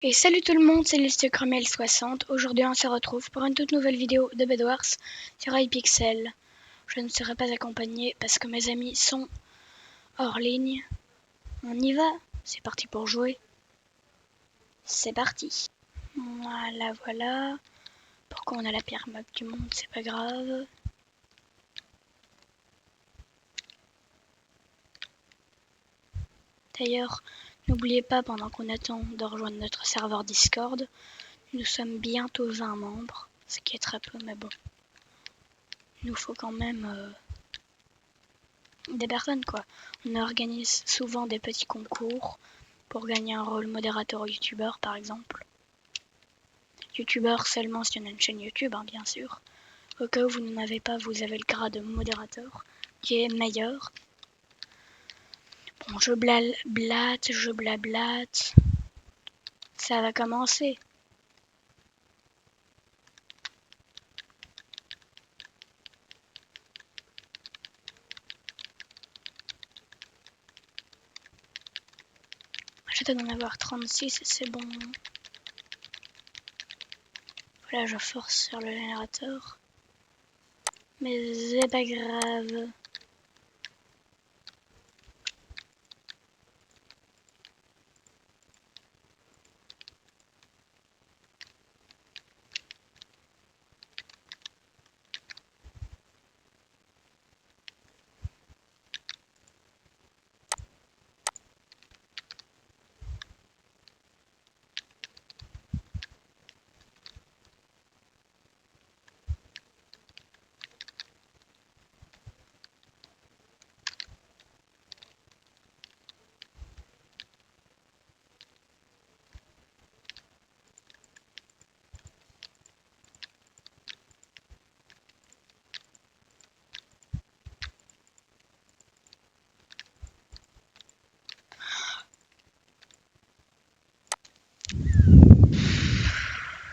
Et salut tout le monde, c'est LustiCromel60. Aujourd'hui on se retrouve pour une toute nouvelle vidéo de Bed Wars sur iPixel. Je ne serai pas accompagné parce que mes amis sont hors ligne. On y va, c'est parti pour jouer. C'est parti. Voilà, voilà. Pourquoi on a la pire map du monde, c'est pas grave. D'ailleurs, n'oubliez pas pendant qu'on attend de rejoindre notre serveur Discord, nous sommes bientôt 20 membres, ce qui est très peu mais bon. Il nous faut quand même des personnes quoi. On organise souvent des petits concours pour gagner un rôle modérateur ou youtubeur par exemple. Youtubeur seulement si on a une chaîne YouTube hein, bien sûr. Au cas où vous n'en avez pas, vous avez le grade de modérateur qui est meilleur. Bon, je blablate. Ça va commencer. J'attends d'en avoir 36 et c'est bon. Voilà, je force sur le générateur. Mais c'est pas grave.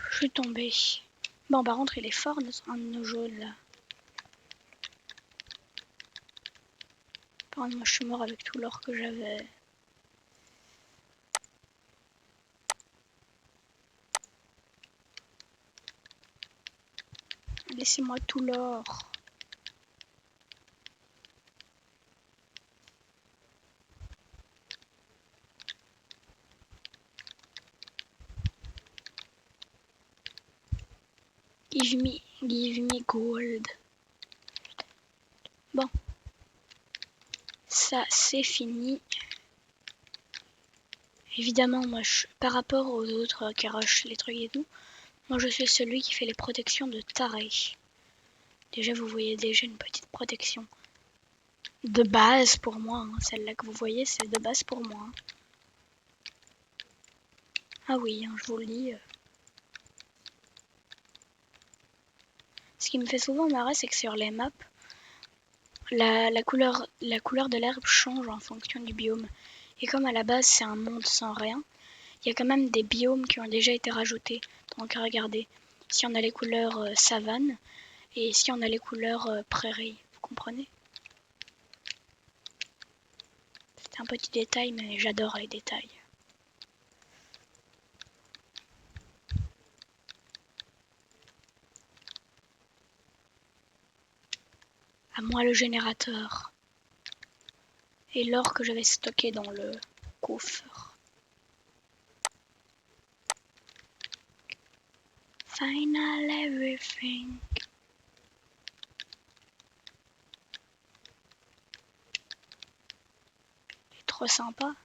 Je suis tombée. Bon, par contre, il est fort, un de nos jeux là. Par contre, moi je suis mort avec tout l'or que j'avais. Laissez-moi tout l'or. Give me gold. Bon. Ça, c'est fini. Évidemment, moi, par rapport aux autres qui rushent les trucs et tout, moi, je suis celui qui fait les protections de taré. Déjà, vous voyez déjà une petite protection. De base pour moi. Hein. Celle-là que vous voyez, c'est de base pour moi. Hein. Ah oui, hein, je vous le dis. Ce qui me fait souvent marrer, c'est que sur les maps, la couleur de l'herbe change en fonction du biome. Et comme à la base, c'est un monde sans rien, il y a quand même des biomes qui ont déjà été rajoutés. Donc regardez, si on a les couleurs savane et si on a les couleurs prairie, vous comprenez? C'est un petit détail, mais j'adore les détails. À moi le générateur. Et l'or que j'avais stocké dans le coffre. Final everything. Il est trop sympa.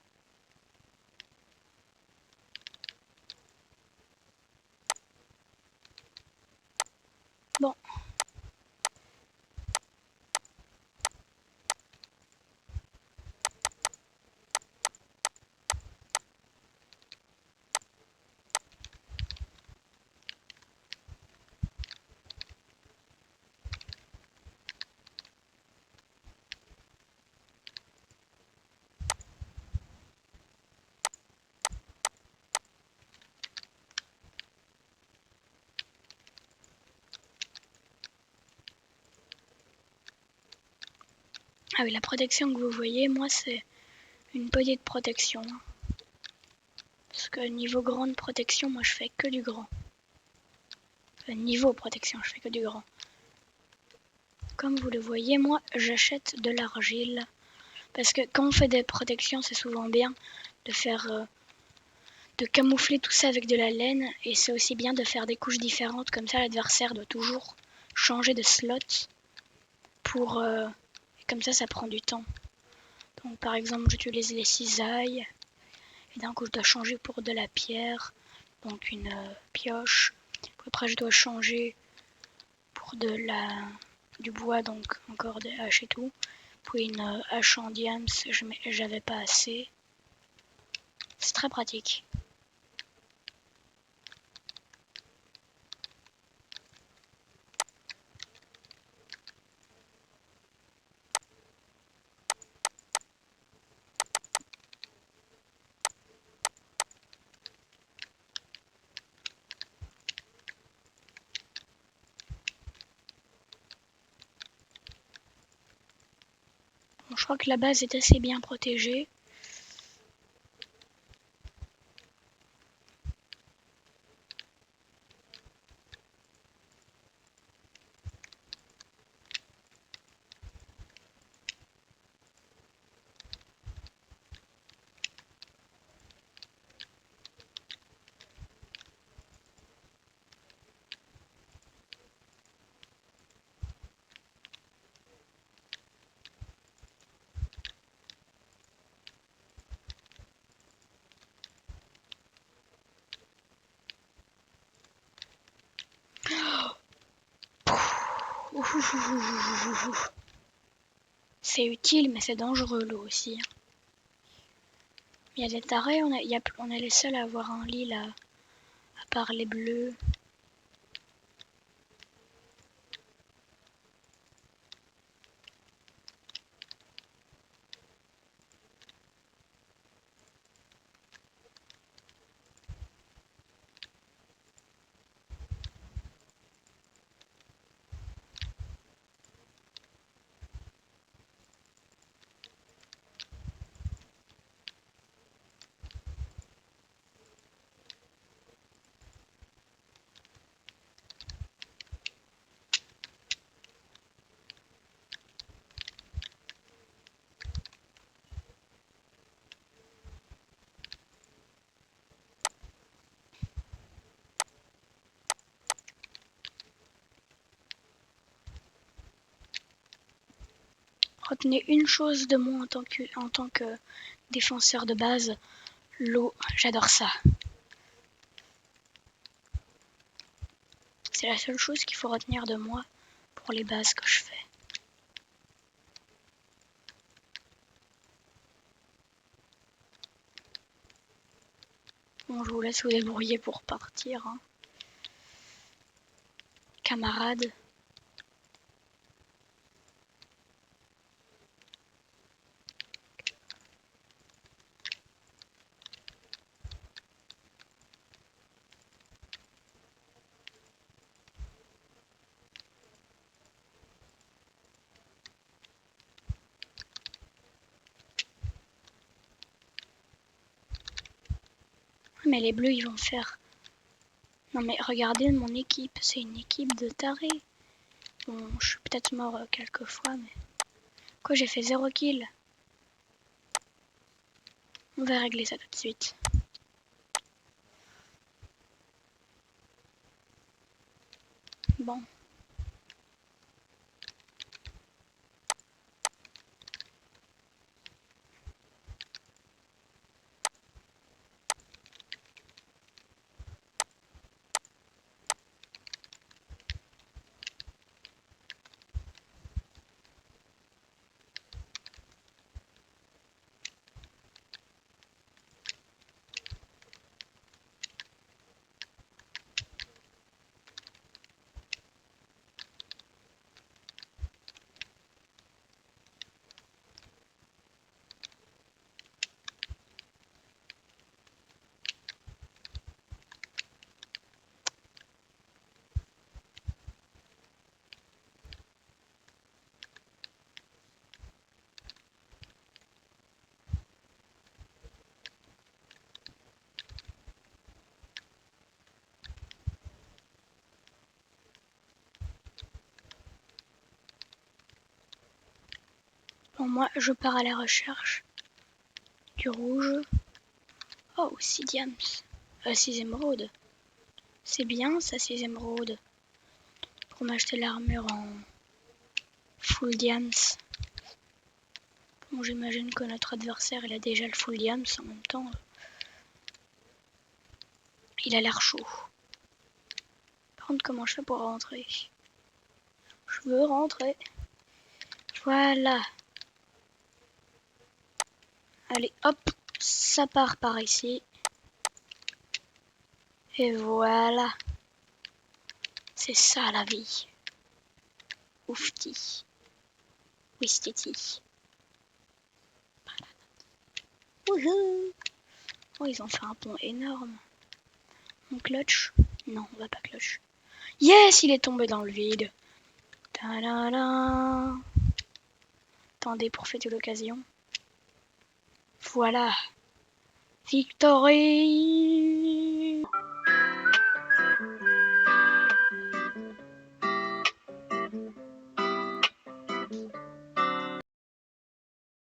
Bon. Ah oui, la protection que vous voyez, moi c'est une petite protection. Parce que niveau grande protection, moi je fais que du grand. Niveau protection, je fais que du grand. Comme vous le voyez, moi j'achète de l'argile. Parce que quand on fait des protections, c'est souvent bien de faire... de camoufler tout ça avec de la laine. Et c'est aussi bien de faire des couches différentes. Comme ça, l'adversaire doit toujours changer de slot. Pour... comme ça prend du temps. Donc par exemple, j'utilise les cisailles. Et d'un coup, je dois changer pour de la pierre. Donc une pioche. Après, je dois changer pour du bois, donc encore des haches et tout. Puis une hache en diams, j'avais pas assez. C'est très pratique. Bon, je crois que la base est assez bien protégée. C'est utile, mais c'est dangereux l'eau aussi. Il y a des tarés, on est les seuls à avoir un lit là, à part les bleus. Retenez une chose de moi en tant que défenseur de base, l'eau, j'adore ça. C'est la seule chose qu'il faut retenir de moi pour les bases que je fais. Bon, je vous laisse vous débrouiller pour partir, hein. Camarades. Mais les bleus, ils vont faire... Non mais regardez mon équipe, c'est une équipe de tarés. Bon, je suis peut-être mort quelques fois, mais... Quoi, j'ai fait 0 kill. On va régler ça tout de suite. Bon. Bon, moi, je pars à la recherche du rouge. Oh, 6 diams. 6 émeraudes. C'est bien, ça, 6 émeraudes. Pour m'acheter l'armure en full diams. Bon, j'imagine que notre adversaire, il a déjà le full diams en même temps. Il a l'air chaud. Par contre, comment je fais pour rentrer? Je veux rentrer. Voilà. Allez, hop, ça part par ici. Et voilà. C'est ça la vie. Oufti. Wistiti. Wouhou. Oh, ils ont fait un pont énorme. On clutch? Non, on va pas clutch. Yes, il est tombé dans le vide. Ta-da-da. Attendez, pour fêter l'occasion. Voilà. Victory!